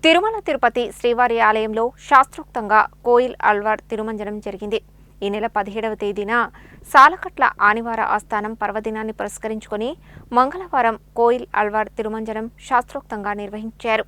తిరుమల తిరుపతి శ్రీవారి ఆలయంలో శాస్త్రోక్తంగా కోయిల్ అల్వార్ తిరుమంజనం జరిగింది. ఈ నెల 17వ తేదీన సాలకట్ల ఆనివార ఆస్థానం పర్వదినాన్ని పురస్కరించుకొని మంగళవారం కోయిల్ అల్వార్ తిరుమంజనం శాస్త్రోక్తంగా నిర్వహించారు.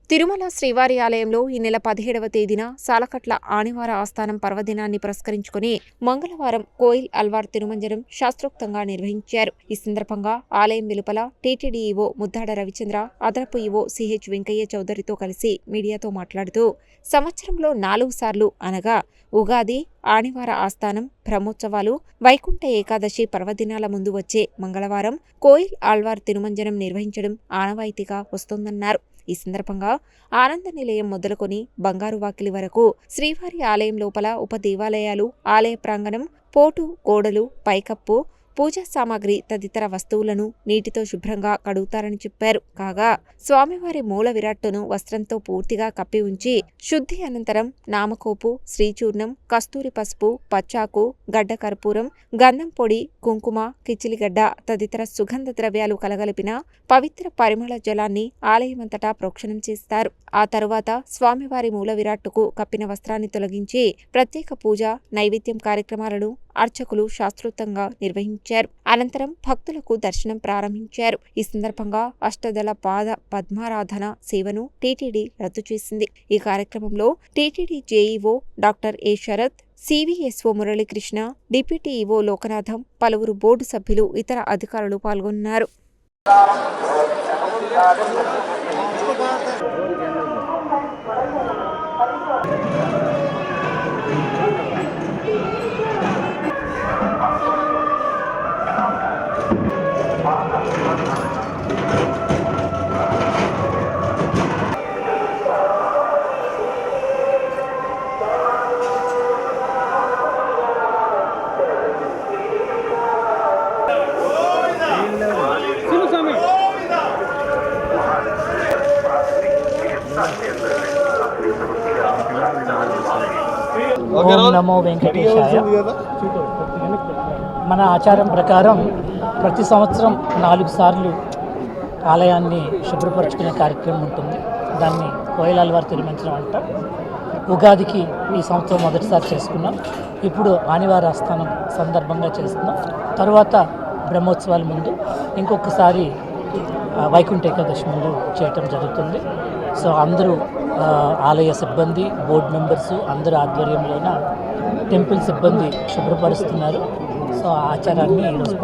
తిరుమల శ్రీవారి ఆలయంలో ఈ నెల 17వ తేదీన సాలకట్ల ఆనివార ఆస్థానం పర్వదినాన్ని పురస్కరించుకుని మంగళవారం కోయిల్ అల్వార్ తిరుమంజనం శాస్త్రోక్తంగా నిర్వహించారు. ఈ సందర్భంగా ఆలయం వెలుపల టీటీడీ ఈవో ముద్దాడ రవిచంద్ర, అదనపు ఈవో సిహెచ్ వెంకయ్య చౌదరితో కలిసి మీడియాతో మాట్లాడుతూ సంవత్సరంలో 4 సార్లు అనగా ఉగాది, ఆనివార ఆస్థానం, బ్రహ్మోత్సవాలు, వైకుంఠ ఏకాదశి పర్వదినాల ముందు వచ్చే మంగళవారం కోయిల్ ఆల్వార్ తిరుమంజనం నిర్వహించడం ఆనవాయితీగా వస్తోందన్నారు. ఈ సందర్భంగా ఆనంద నిలయం మొదలుకొని బంగారు వాకిలి వరకు శ్రీవారి ఆలయం లోపల ఉప దేవాలయాలు, ఆలయ ప్రాంగణం, పోటు, గోడలు, పైకప్పు, పూజా సామాగ్రి తదితర వస్తువులను నీటితో శుభ్రంగా కడుగుతారని చెప్పారు. కాగా స్వామివారి మూల విరాట్టును వస్త్రంతో పూర్తిగా కప్పి ఉంచి శుద్ధి అనంతరం నామకోపు, శ్రీచూర్ణం, కస్తూరి పసుపు, పచ్చాకు, గడ్డ కర్పూరం, గంధం పొడి, కుంకుమ, కిచిలిగడ్డ తదితర సుగంధ ద్రవ్యాలు కలగలిపిన పవిత్ర పరిమళ జలాన్ని ఆలయమంతటా ప్రోక్షణం చేస్తారు. ఆ తరువాత స్వామివారి మూల విరాట్టుకు కప్పిన వస్త్రాన్ని తొలగించి ప్రత్యేక పూజ, నైవేద్యం కార్యక్రమాలను అర్చకులు శాస్త్రోక్తంగా నిర్వహించారు. అనంతరం భక్తులకు దర్శనం ప్రారంభించారు. ఈ సందర్భంగా అష్టదళ పాద పద్మారాధన సేవను టీటీడీ రద్దు చేసింది. ఈ కార్యక్రమంలో TTD JEO doctor A Sharath, CVSO Muralikrishna, deputy EO Lokanatham, పలువురు బోర్డు సభ్యులు, ఇతర అధికారులు పాల్గొన్నారు. ఓం నమో వెంకటేశాయ. మన ఆచారం ప్రకారం ప్రతి సంవత్సరం 4 సార్లు ఆలయాన్ని శుభ్రపరచుకునే కార్యక్రమం ఉంటుంది. దాన్ని కోయిల్ అల్వార్ తిరుమంజనం అంటాం. ఉగాదికి ఈ సంవత్సరం మొదటిసారి చేసుకున్నాం. ఇప్పుడు ఆనివార ఆస్థానం సందర్భంగా చేస్తున్నాం. తర్వాత బ్రహ్మోత్సవాల ముందు ఇంకొకసారి వైకుంఠ ఏకాదశి ముందు చేయటం జరుగుతుంది. సో అందరూ ఆలయ సిబ్బంది, బోర్డు మెంబర్స్ అందరూ ఆధ్వర్యంలోన టెంపుల్ సిబ్బంది శుభ్రపరుస్తున్నారు. సో ఆచారాన్ని ఈరోజు